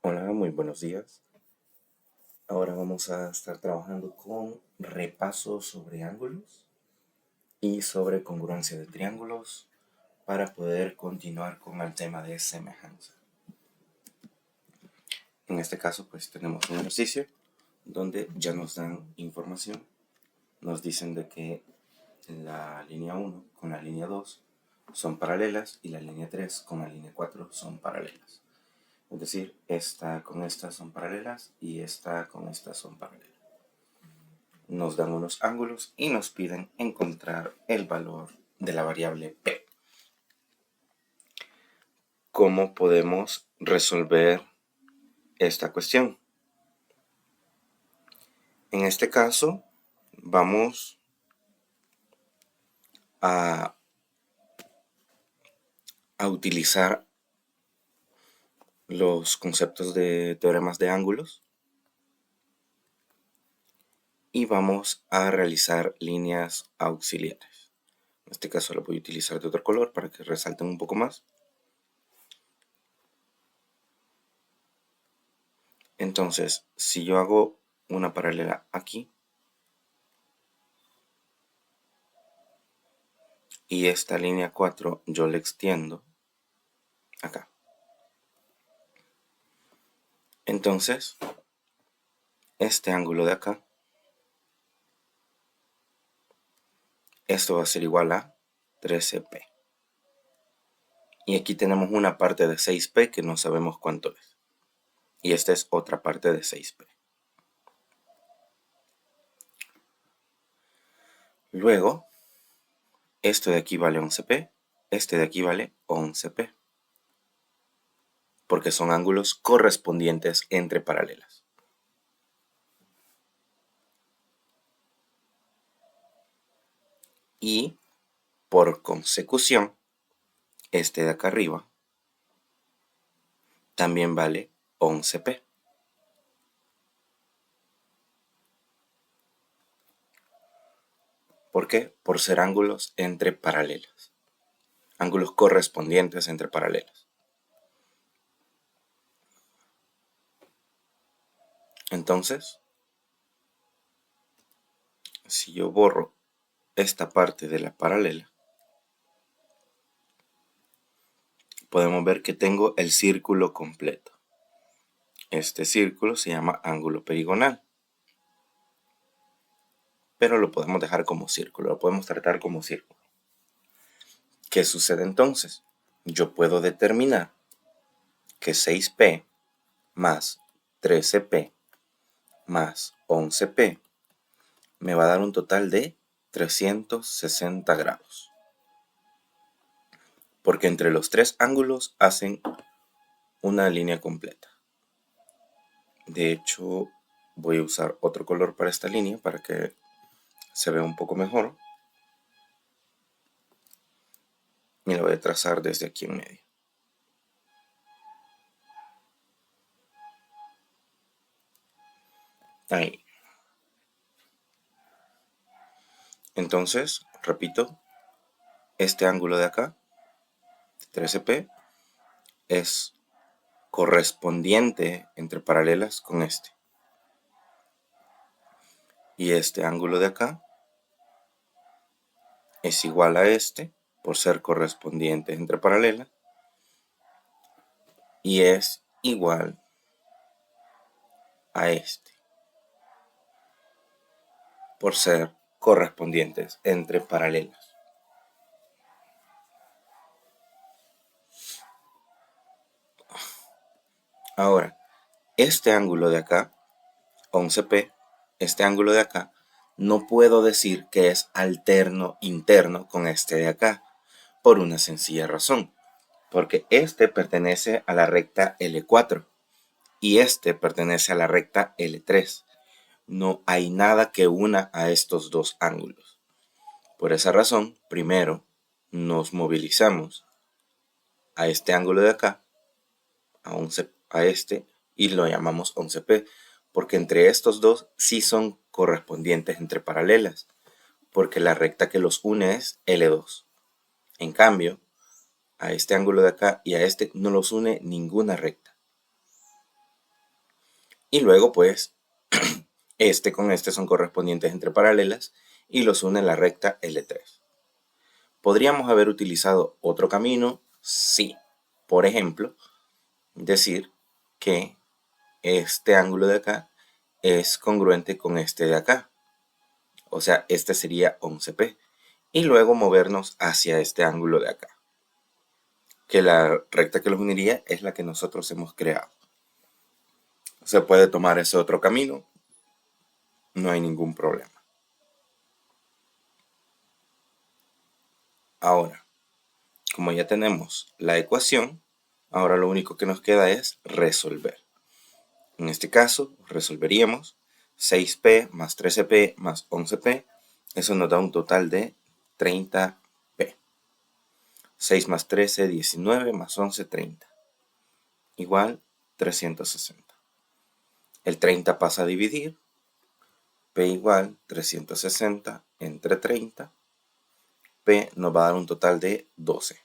Hola, muy buenos días. Ahora vamos a estar trabajando con repasos sobre ángulos y sobre congruencia de triángulos para poder continuar con el tema de semejanza. En este caso, pues tenemos un ejercicio donde ya nos dan información. Nos dicen de que la línea 1 con la línea 2 son paralelas y la línea 3 con la línea 4 son paralelas. Es decir, esta con esta son paralelas y esta con esta son paralelas. Nos dan unos ángulos y nos piden encontrar el valor de la variable P. ¿Cómo podemos resolver esta cuestión? En este caso, vamos a utilizar los conceptos de teoremas de ángulos y vamos a realizar líneas auxiliares. En este caso lo voy a utilizar de otro color para que resalten un poco más. Entonces, si yo hago una paralela aquí y esta línea 4 yo la extiendo acá. Entonces, este ángulo de acá, esto va a ser igual a 13p. Y aquí tenemos una parte de 6p que no sabemos cuánto es. Y esta es otra parte de 6p. Luego, esto de aquí vale 11p, este de aquí vale 11p. Porque son ángulos correspondientes entre paralelas. Y, por consecución, este de acá arriba también vale 11p. ¿Por qué? Por ser ángulos entre paralelas. Ángulos correspondientes entre paralelas. Entonces, si yo borro esta parte de la paralela, podemos ver que tengo el círculo completo. Este círculo se llama ángulo perigonal. Pero lo podemos dejar como círculo, lo podemos tratar como círculo. ¿Qué sucede entonces? Yo puedo determinar que 6p más 13p más 11p me va a dar un total de 360 grados. Porque entre los tres ángulos hacen una línea completa. De hecho, voy a usar otro color para esta línea para que se vea un poco mejor. Y la voy a trazar desde aquí en medio. Ahí. Entonces, repito, este ángulo de acá, 13p, es correspondiente entre paralelas con este. Y este ángulo de acá es igual a este, por ser correspondiente entre paralelas. Y es igual a este, por ser correspondientes entre paralelas. Ahora, este ángulo de acá, 11p, este ángulo de acá, no puedo decir que es alterno interno con este de acá, por una sencilla razón, porque este pertenece a la recta L4 y este pertenece a la recta L3. No hay nada que una a estos dos ángulos. Por esa razón, primero nos movilizamos a este ángulo de acá, a este, y lo llamamos 11p, porque entre estos dos sí son correspondientes entre paralelas, porque la recta que los une es L2. En cambio, a este ángulo de acá y a este no los une ninguna recta. Y luego pues este con este son correspondientes entre paralelas y los une la recta L3. ¿Podríamos haber utilizado otro camino? Sí. Por ejemplo, decir que este ángulo de acá es congruente con este de acá. O sea, este sería 11P. Y luego movernos hacia este ángulo de acá. Que la recta que los uniría es la que nosotros hemos creado. Se puede tomar ese otro camino. No hay ningún problema. Ahora, como ya tenemos la ecuación, ahora lo único que nos queda es resolver. En este caso, resolveríamos 6P más 13P más 11P. Eso nos da un total de 30P. 6 más 13, 19 más 11, 30. Igual 360. El 30 pasa a dividir. P igual 360 entre 30. P nos va a dar un total de 12.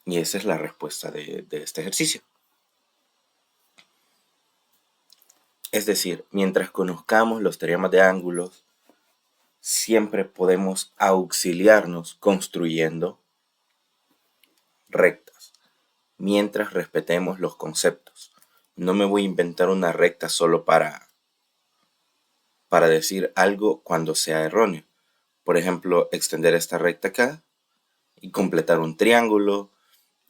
Y esa es la respuesta de este ejercicio. Es decir, mientras conozcamos los teoremas de ángulos, siempre podemos auxiliarnos construyendo rectas, mientras respetemos los conceptos. No me voy a inventar una recta solo para decir algo cuando sea erróneo. Por ejemplo, extender esta recta acá y completar un triángulo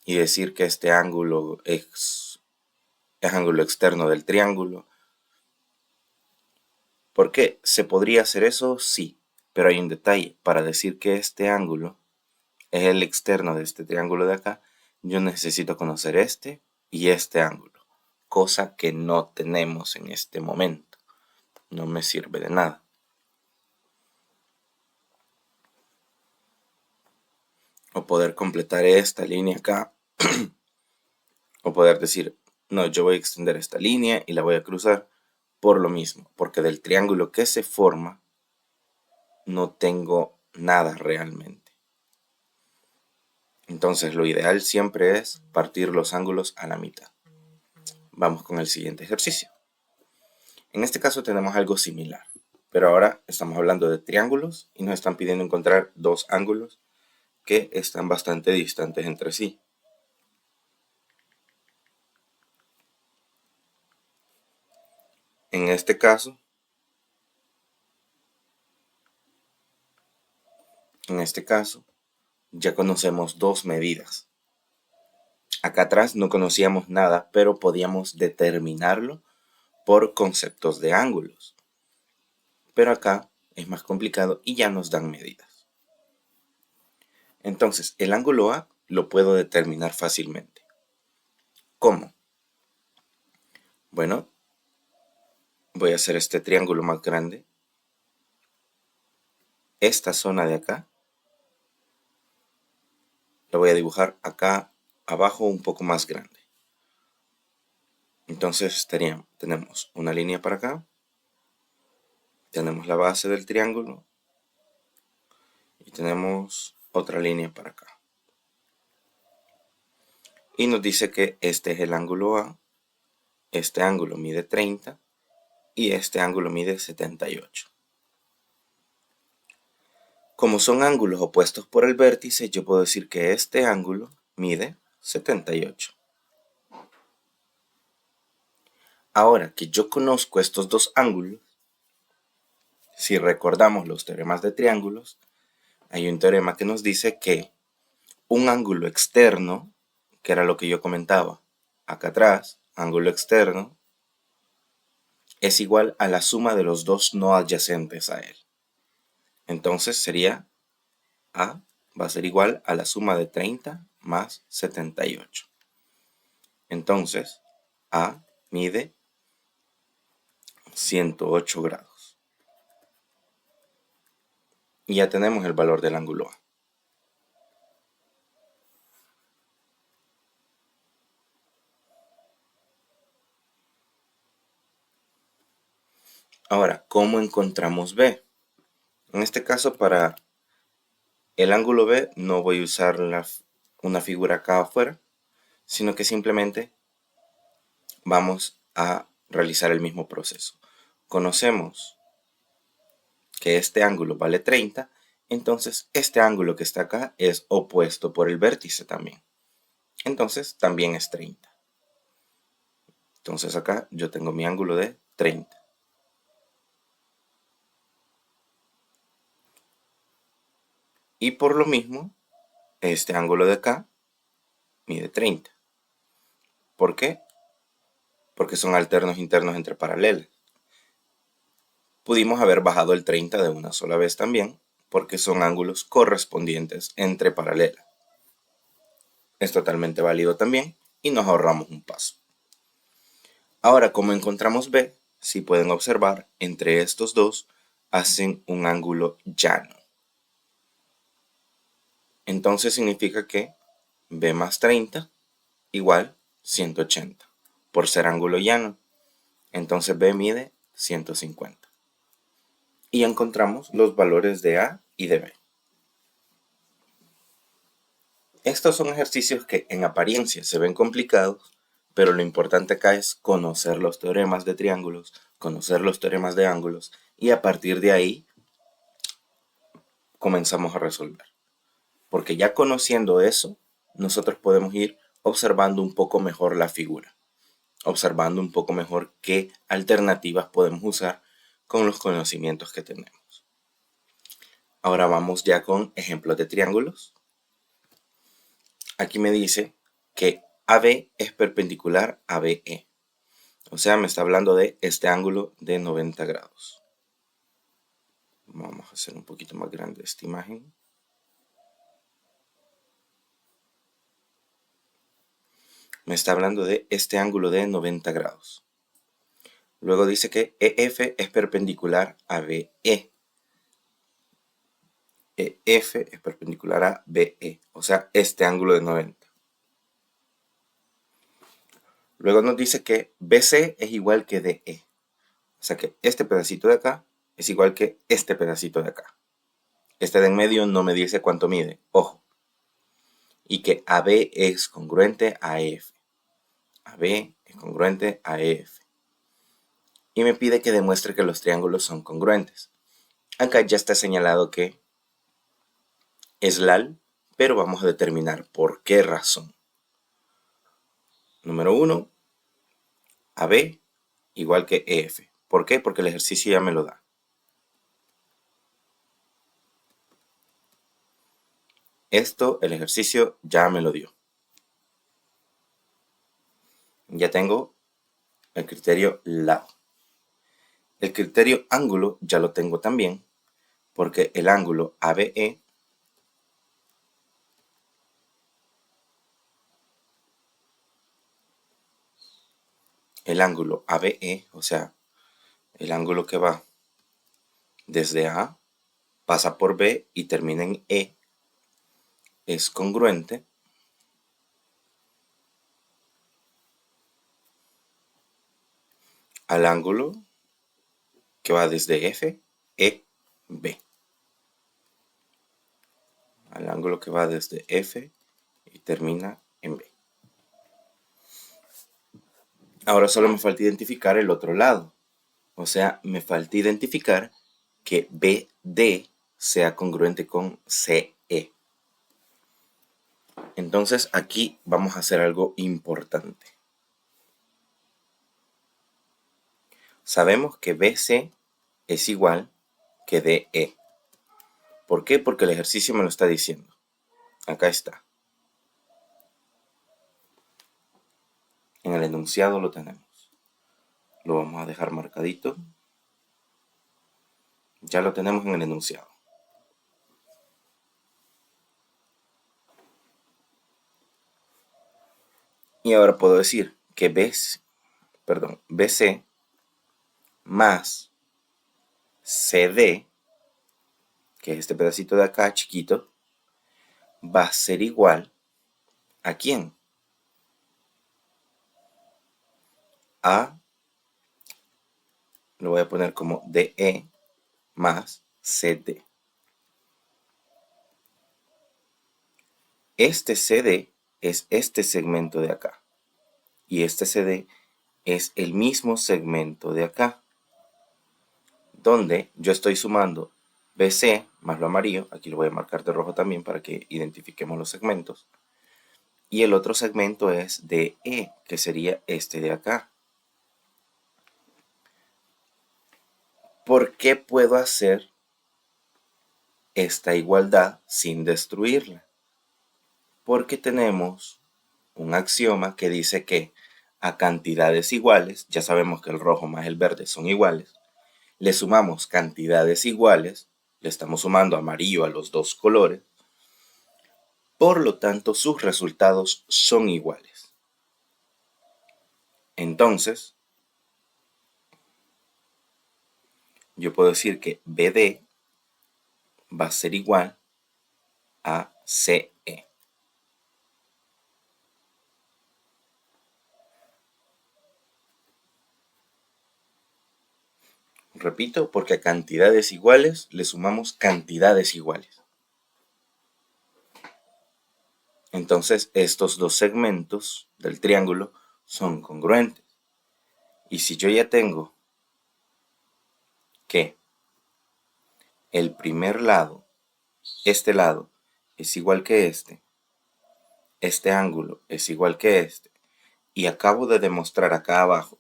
y decir que este ángulo es ángulo externo del triángulo. ¿Por qué? ¿Se podría hacer eso? Sí, pero hay un detalle. Para decir que este ángulo es el externo de este triángulo de acá, yo necesito conocer este y este ángulo, cosa que no tenemos en este momento. No me sirve de nada. O poder completar esta línea acá, o poder decir, no, yo voy a extender esta línea y la voy a cruzar por lo mismo, porque del triángulo que se forma no tengo nada realmente. Entonces lo ideal siempre es partir los ángulos a la mitad. Vamos con el siguiente ejercicio. En este caso tenemos algo similar, pero ahora estamos hablando de triángulos y nos están pidiendo encontrar dos ángulos que están bastante distantes entre sí. En este caso, ya conocemos dos medidas. Acá atrás no conocíamos nada, pero podíamos determinarlo por conceptos de ángulos. Pero acá es más complicado y ya nos dan medidas. Entonces, el ángulo A lo puedo determinar fácilmente. ¿Cómo? Bueno, voy a hacer este triángulo más grande. Esta zona de acá la voy a dibujar acá abajo un poco más grande. Entonces tenemos una línea para acá, tenemos la base del triángulo y tenemos otra línea para acá. Y nos dice que este es el ángulo A, este ángulo mide 30 y este ángulo mide 78. Como son ángulos opuestos por el vértice, yo puedo decir que este ángulo mide 78. Ahora que yo conozco estos dos ángulos, si recordamos los teoremas de triángulos, hay un teorema que nos dice que un ángulo externo, que era lo que yo comentaba acá atrás, ángulo externo, es igual a la suma de los dos no adyacentes a él. Entonces sería A va a ser igual a la suma de 30 más 78. Entonces, A mide 108 grados. Y ya tenemos el valor del ángulo A. Ahora, ¿cómo encontramos B? En este caso, para el ángulo B no voy a usar una figura acá afuera, sino que simplemente vamos a realizar el mismo proceso. Conocemos que este ángulo vale 30, entonces este ángulo que está acá es opuesto por el vértice también. Entonces también es 30. Entonces acá yo tengo mi ángulo de 30. Y por lo mismo, este ángulo de acá mide 30. ¿Por qué? Porque son alternos internos entre paralelas. Pudimos haber bajado el 30 de una sola vez también, porque son ángulos correspondientes entre paralelas. Es totalmente válido también y nos ahorramos un paso. Ahora, como encontramos B, si pueden observar, entre estos dos hacen un ángulo llano. Entonces significa que B más 30 igual 180, por ser ángulo llano. Entonces B mide 150. Y encontramos los valores de A y de B. Estos son ejercicios que en apariencia se ven complicados, pero lo importante acá es conocer los teoremas de triángulos, conocer los teoremas de ángulos, y a partir de ahí comenzamos a resolver. Porque ya conociendo eso, nosotros podemos ir observando un poco mejor la figura, observando un poco mejor qué alternativas podemos usar con los conocimientos que tenemos. Ahora vamos ya con ejemplos de triángulos. Aquí me dice que AB es perpendicular a BE. O sea, me está hablando de este ángulo de 90 grados. Vamos a hacer un poquito más grande esta imagen. Me está hablando de este ángulo de 90 grados. Luego dice que EF es perpendicular a BE. EF es perpendicular a BE, o sea, este ángulo de 90. Luego nos dice que BC es igual que DE. O sea que este pedacito de acá es igual que este pedacito de acá. Este de en medio no me dice cuánto mide, ojo. Y que AB es congruente a EF. AB es congruente a EF. Y me pide que demuestre que los triángulos son congruentes. Acá ya está señalado que es LAL, pero vamos a determinar por qué razón. Número 1, AB igual que EF. ¿Por qué? Porque el ejercicio ya me lo da. Esto, el ejercicio ya me lo dio. Ya tengo el criterio lado. El criterio ángulo ya lo tengo también, porque el ángulo ABE o sea, el ángulo que va desde A, pasa por B y termina en E, es congruente al ángulo que va desde F, E, B. Al ángulo que va desde F y termina en B. Ahora solo me falta identificar el otro lado. O sea, me falta identificar que BD sea congruente con CE. Entonces aquí vamos a hacer algo importante. Sabemos que BC es igual que DE. ¿Por qué? Porque el ejercicio me lo está diciendo. Acá está. En el enunciado lo tenemos. Lo vamos a dejar marcadito. Ya lo tenemos en el enunciado. Y ahora puedo decir que BC más CD, que es este pedacito de acá chiquito, va a ser igual ¿a quién? A, lo voy a poner como DE más CD. Este CD es este segmento de acá. Y este CD es el mismo segmento de acá, donde yo estoy sumando BC más lo amarillo, aquí lo voy a marcar de rojo también para que identifiquemos los segmentos, y el otro segmento es DE, que sería este de acá. ¿Por qué puedo hacer esta igualdad sin destruirla? Porque tenemos un axioma que dice que a cantidades iguales, ya sabemos que el rojo más el verde son iguales, le sumamos cantidades iguales, le estamos sumando amarillo a los dos colores, por lo tanto sus resultados son iguales. Entonces, yo puedo decir que BD va a ser igual a CE. Repito, porque a cantidades iguales le sumamos cantidades iguales. Entonces, estos dos segmentos del triángulo son congruentes. Y si yo ya tengo que el primer lado, este lado, es igual que este ángulo es igual que este, y acabo de demostrar acá abajo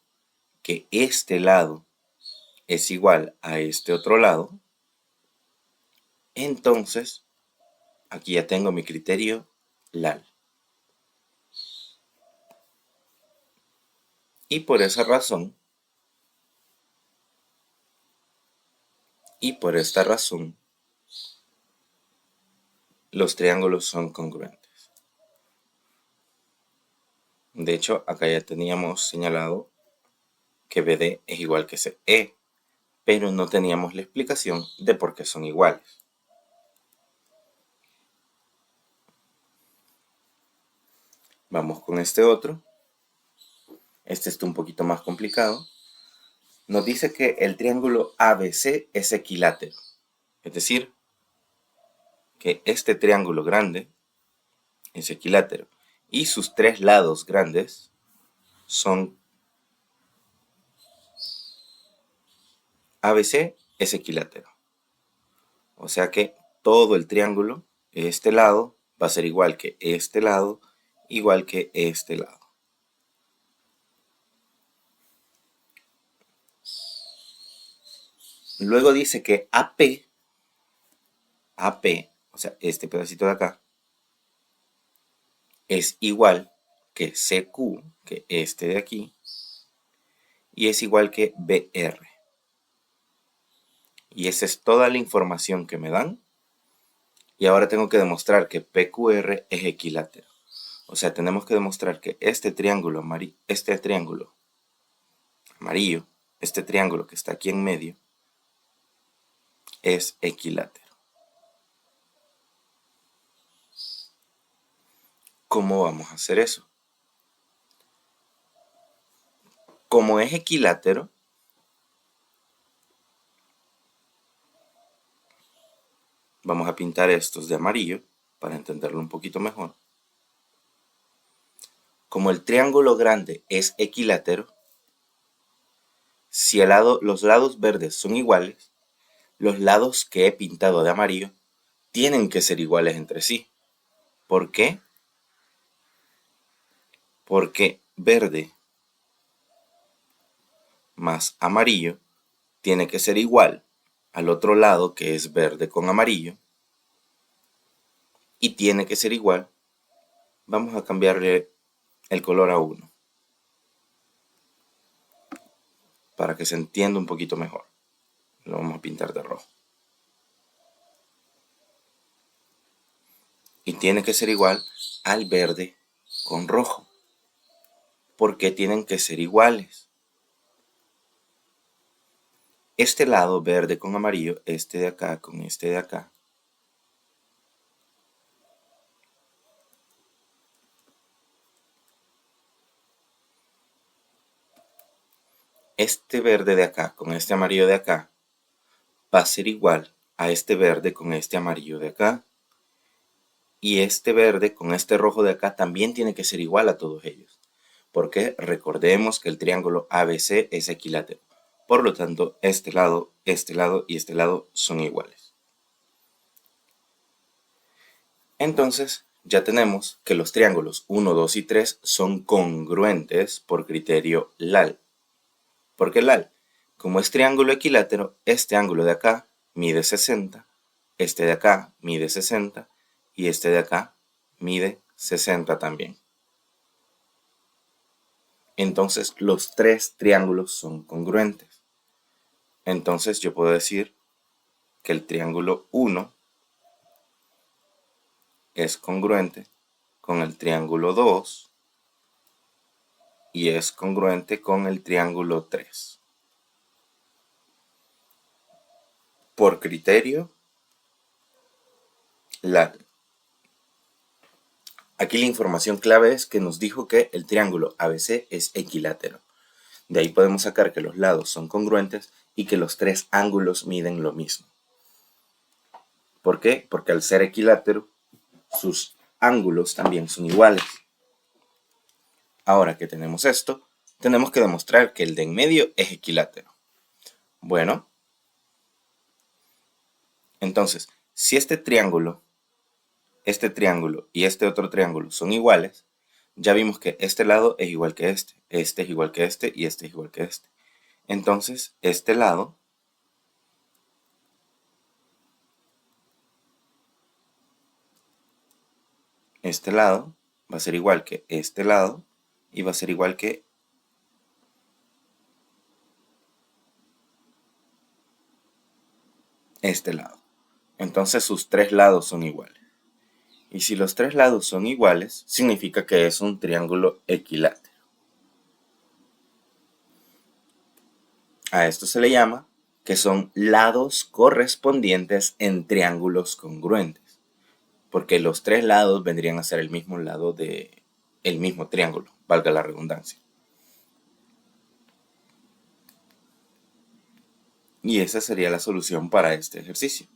que este lado es igual a este otro lado, entonces aquí ya tengo mi criterio LAL. Y por esa razón, los triángulos son congruentes. De hecho, acá ya teníamos señalado que BD es igual que CE, pero no teníamos la explicación de por qué son iguales. Vamos con este otro. Este está un poquito más complicado. Nos dice que el triángulo ABC es equilátero. Es decir, que este triángulo grande es equilátero y sus tres lados grandes son ABC es equilátero. O sea que todo el triángulo, este lado, va a ser igual que este lado, igual que este lado. Luego dice que AP, o sea, este pedacito de acá, es igual que CQ, que este de aquí, y es igual que BR. Y esa es toda la información que me dan. Y ahora tengo que demostrar que PQR es equilátero. O sea, tenemos que demostrar que este triángulo amarillo, este triángulo que está aquí en medio, es equilátero. ¿Cómo vamos a hacer eso? Como es equilátero, vamos a pintar estos de amarillo para entenderlo un poquito mejor. Como el triángulo grande es equilátero, si los lados verdes son iguales, los lados que he pintado de amarillo tienen que ser iguales entre sí. ¿Por qué? Porque verde más amarillo tiene que ser igual al otro lado que es verde con amarillo y tiene que ser igual, vamos a cambiarle el color a 1 para que se entienda un poquito mejor. Lo vamos a pintar de rojo. Y tiene que ser igual al verde con rojo. ¿Por qué tienen que ser iguales? Este lado verde con amarillo, este de acá con este de acá, este verde de acá con este amarillo de acá va a ser igual a este verde con este amarillo de acá. Y este verde con este rojo de acá también tiene que ser igual a todos ellos. Porque recordemos que el triángulo ABC es equilátero. Por lo tanto, este lado y este lado son iguales. Entonces, ya tenemos que los triángulos 1, 2 y 3 son congruentes por criterio LAL. ¿Por qué LAL? Como es triángulo equilátero, este ángulo de acá mide 60, este de acá mide 60 y este de acá mide 60 también. Entonces, los tres triángulos son congruentes. Entonces, yo puedo decir que el triángulo 1 es congruente con el triángulo 2 y es congruente con el triángulo 3. Por criterio LAL. Aquí la información clave es que nos dijo que el triángulo ABC es equilátero. De ahí podemos sacar que los lados son congruentes y que los tres ángulos miden lo mismo. ¿Por qué? Porque al ser equilátero, sus ángulos también son iguales. Ahora que tenemos esto, tenemos que demostrar que el de en medio es equilátero. Bueno, entonces, si este triángulo y este otro triángulo son iguales, ya vimos que este lado es igual que este es igual que este y este es igual que este. Entonces, este lado va a ser igual que este lado y va a ser igual que este lado. Entonces sus tres lados son iguales. Y si los tres lados son iguales, significa que es un triángulo equilátero. A esto se le llama que son lados correspondientes en triángulos congruentes. Porque los tres lados vendrían a ser el mismo lado del mismo triángulo, valga la redundancia. Y esa sería la solución para este ejercicio.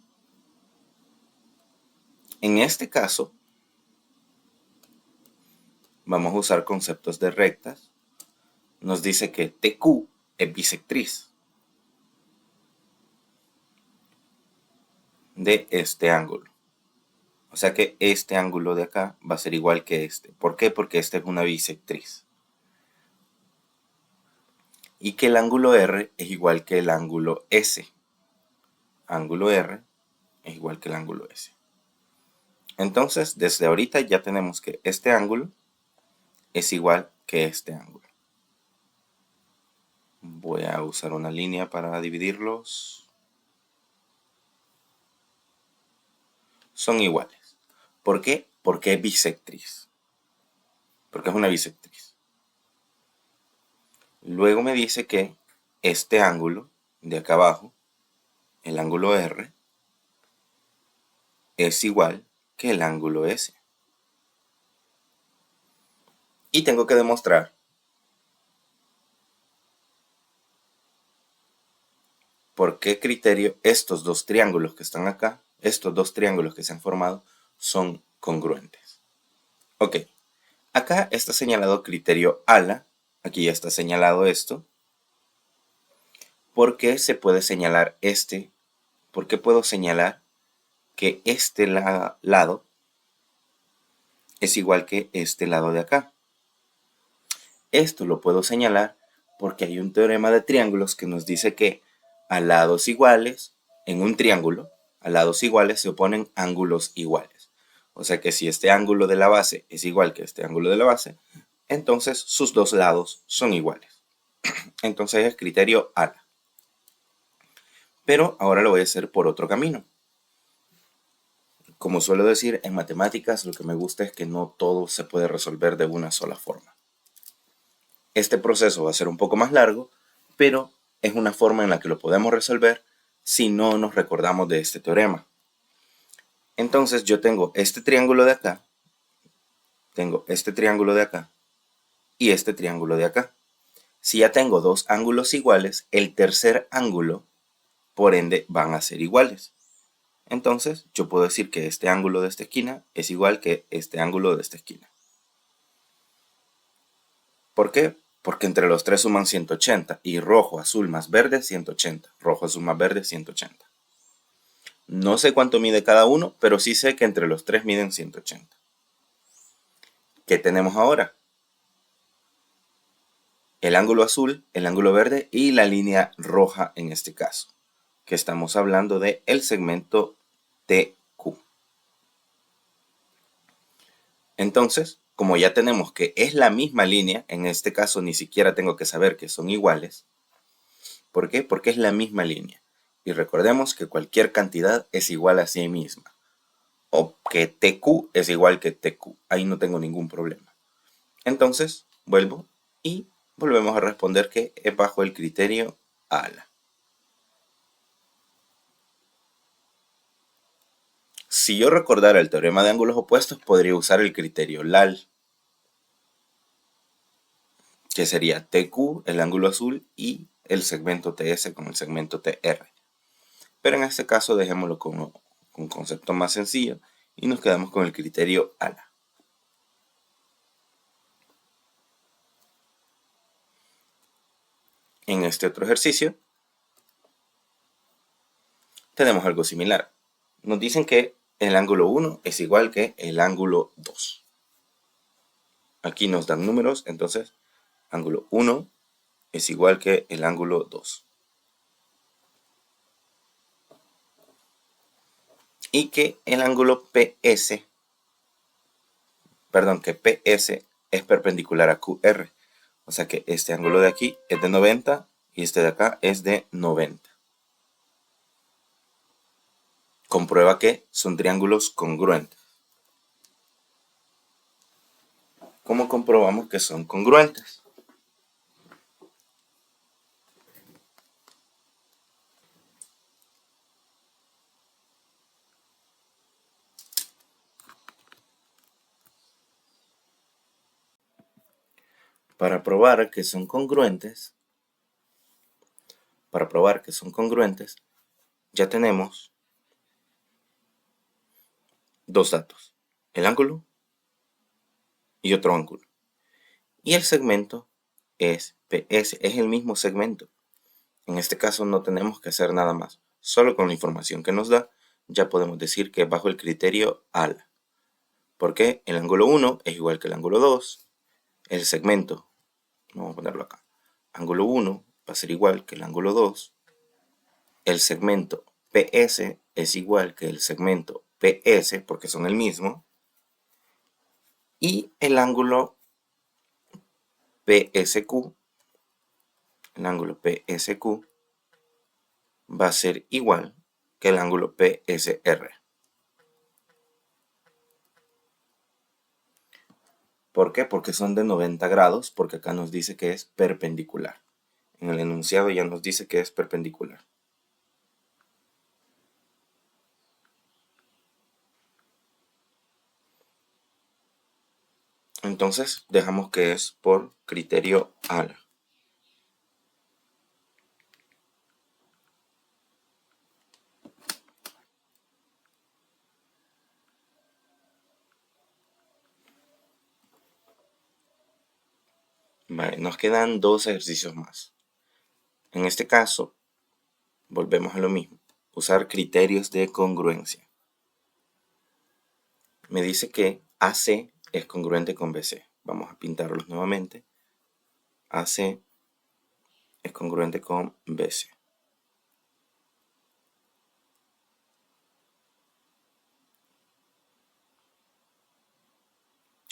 En este caso, vamos a usar conceptos de rectas. Nos dice que TQ es bisectriz de este ángulo. O sea que este ángulo de acá va a ser igual que este. ¿Por qué? Porque esta es una bisectriz. Y que el ángulo R es igual que el ángulo S. Ángulo R es igual que el ángulo S. Entonces, desde ahorita ya tenemos que este ángulo es igual que este ángulo. Voy a usar una línea para dividirlos. Son iguales. ¿Por qué? Porque es bisectriz. Porque es una bisectriz. Luego me dice que este ángulo de acá abajo, el ángulo R, es igual que el ángulo S. Y tengo que demostrar por qué criterio estos dos triángulos que están acá, estos dos triángulos que se han formado, son congruentes. Ok, acá está señalado criterio ALA, aquí ya está señalado esto. ¿Por qué se puede señalar este? ¿Por qué puedo señalar que este lado es igual que este lado de acá? Esto lo puedo señalar porque hay un teorema de triángulos que nos dice que a lados iguales, en un triángulo, a lados iguales se oponen ángulos iguales. O sea que si este ángulo de la base es igual que este ángulo de la base, entonces sus dos lados son iguales. Entonces es criterio ALA. Pero ahora lo voy a hacer por otro camino. Como suelo decir, en matemáticas lo que me gusta es que no todo se puede resolver de una sola forma. Este proceso va a ser un poco más largo, pero es una forma en la que lo podemos resolver si no nos recordamos de este teorema. Entonces yo tengo este triángulo de acá, tengo este triángulo de acá y este triángulo de acá. Si ya tengo dos ángulos iguales, el tercer ángulo, por ende, van a ser iguales. Entonces yo puedo decir que este ángulo de esta esquina es igual que este ángulo de esta esquina. ¿Por qué? Porque entre los tres suman 180 y rojo, azul más verde 180. Rojo, azul más verde 180. No sé cuánto mide cada uno, pero sí sé que entre los tres miden 180. ¿Qué tenemos ahora? El ángulo azul, el ángulo verde y la línea roja en este caso, que estamos hablando de el segmento TQ. Entonces, como ya tenemos que es la misma línea, en este caso ni siquiera tengo que saber que son iguales. ¿Por qué? Porque es la misma línea. Y recordemos que cualquier cantidad es igual a sí misma. O que TQ es igual que TQ. Ahí no tengo ningún problema. Entonces, vuelvo y volvemos a responder que es bajo el criterio ALA. Si yo recordara el teorema de ángulos opuestos, podría usar el criterio LAL, que sería TQ, el ángulo azul, y el segmento TS con el segmento TR. Pero en este caso dejémoslo con un concepto más sencillo y nos quedamos con el criterio ALA. En este otro ejercicio tenemos algo similar. Nos dicen que el ángulo 1 es igual que el ángulo 2. Aquí nos dan números, entonces ángulo 1 es igual que el ángulo 2. Y que el ángulo PS, que PS es perpendicular a QR. O sea que este ángulo de aquí es de 90 y este de acá es de 90. Comprueba que son triángulos congruentes. ¿Cómo comprobamos que son congruentes? Para probar que son congruentes, ya tenemos dos datos, el ángulo y otro ángulo. Y el segmento es PS, es el mismo segmento. En este caso no tenemos que hacer nada más. Solo con la información que nos da, ya podemos decir que bajo el criterio ALA. Porque el ángulo 1 es igual que el ángulo 2. El segmento, vamos a ponerlo acá, ángulo 1 va a ser igual que el ángulo 2. El segmento PS es igual que el segmento PS, porque son el mismo. Y el ángulo PSQ, va a ser igual que el ángulo PSR. ¿Por qué? Porque son de 90 grados, porque acá nos dice que es perpendicular. En el enunciado ya nos dice que es perpendicular. Entonces dejamos que es por criterio ALA. Vale, nos quedan dos ejercicios más. En este caso, volvemos a lo mismo. Usar criterios de congruencia. Me dice que AC es congruente con BC. Vamos a pintarlos nuevamente. AC es congruente con BC.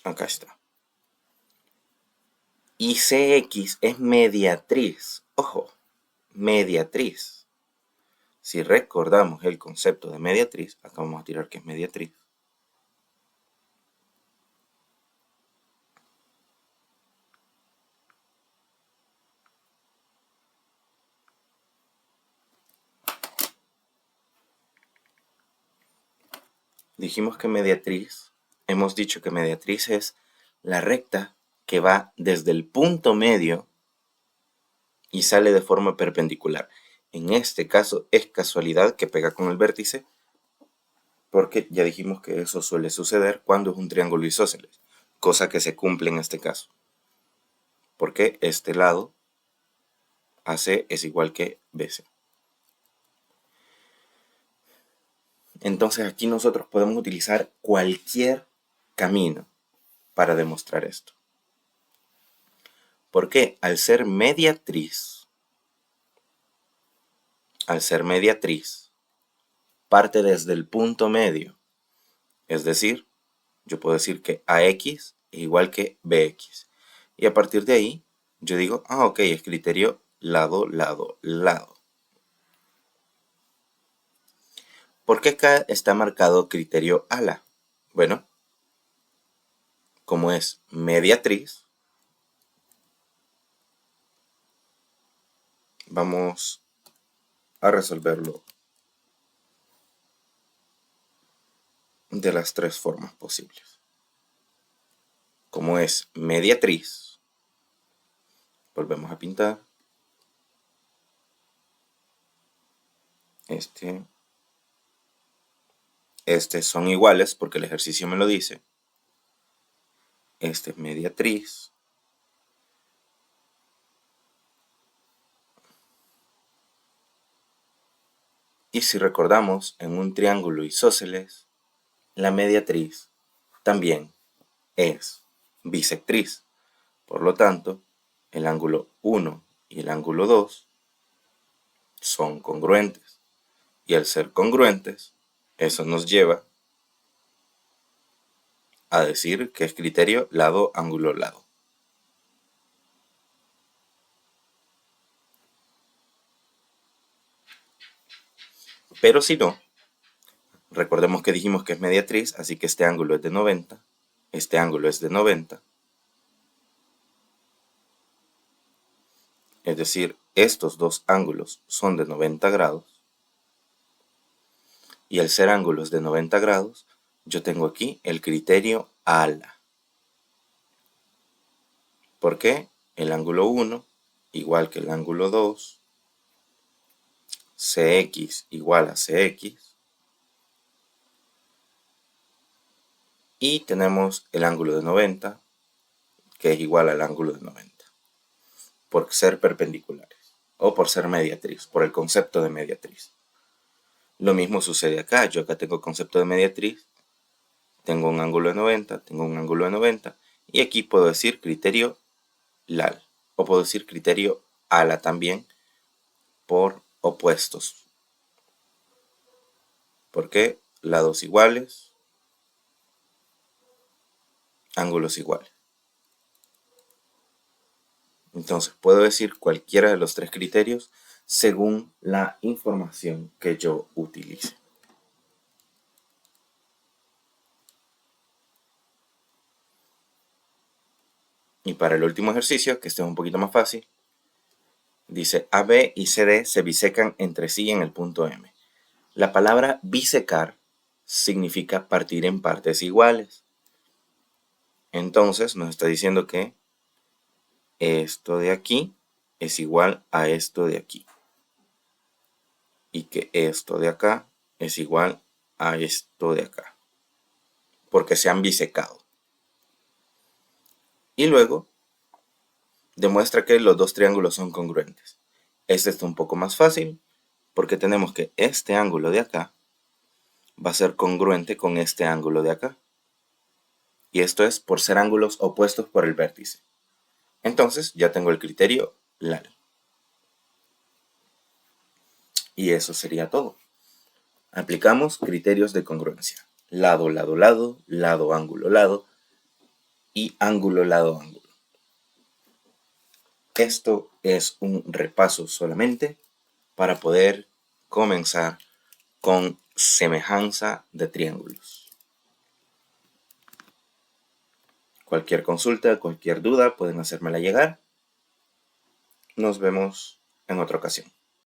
Acá está. Y CX es mediatriz. Ojo, mediatriz. Si recordamos el concepto de mediatriz, acá vamos a tirar que es mediatriz. Dijimos que mediatriz, hemos dicho que mediatriz es la recta que va desde el punto medio y sale de forma perpendicular. En este caso es casualidad que pega con el vértice, porque ya dijimos que eso suele suceder cuando es un triángulo isósceles, cosa que se cumple en este caso, porque este lado AC es igual que BC. Entonces aquí nosotros podemos utilizar cualquier camino para demostrar esto. Porque al ser mediatriz, parte desde el punto medio. Es decir, yo puedo decir que AX es igual que BX. Y a partir de ahí, yo digo, ok, es criterio lado, lado, lado. ¿Por qué acá está marcado criterio ala? Bueno, como es mediatriz, vamos a resolverlo de las tres formas posibles. Como es mediatriz, volvemos a pintar. Este son iguales porque el ejercicio me lo dice. Este es mediatriz. Y si recordamos, en un triángulo isósceles, la mediatriz también es bisectriz. Por lo tanto, el ángulo 1 y el ángulo 2 son congruentes. Y al ser congruentes, eso nos lleva a decir que es criterio lado, ángulo, lado. Pero si no, recordemos que dijimos que es mediatriz, así que este ángulo es de 90, este ángulo es de 90. Es decir, estos dos ángulos son de 90 grados. Y al ser ángulos de 90 grados, yo tengo aquí el criterio ala. ¿Por qué? El ángulo 1 igual que el ángulo 2, CX igual a CX. Y tenemos el ángulo de 90, que es igual al ángulo de 90, por ser perpendiculares, o por ser mediatriz, por el concepto de mediatriz. Lo mismo sucede acá, yo acá tengo concepto de mediatriz, tengo un ángulo de 90, tengo un ángulo de 90, y aquí puedo decir criterio LAL, o puedo decir criterio ALA también, por opuestos. ¿Por qué? Lados iguales, ángulos iguales. Entonces puedo decir cualquiera de los tres criterios según la información que yo utilice. Y para el último ejercicio, que este es un poquito más fácil, dice AB y CD se bisecan entre sí en el punto M. La palabra bisecar significa partir en partes iguales. Entonces nos está diciendo que esto de aquí es igual a esto de aquí. Y que esto de acá es igual a esto de acá. Porque se han bisecado. Y luego demuestra que los dos triángulos son congruentes. Este está un poco más fácil porque tenemos que este ángulo de acá va a ser congruente con este ángulo de acá. Y esto es por ser ángulos opuestos por el vértice. Entonces ya tengo el criterio LAL. Y eso sería todo. Aplicamos criterios de congruencia. Lado, lado, lado, lado, ángulo, lado y ángulo, lado, ángulo. Esto es un repaso solamente para poder comenzar con semejanza de triángulos. Cualquier consulta, cualquier duda, pueden hacérmela llegar. Nos vemos en otra ocasión.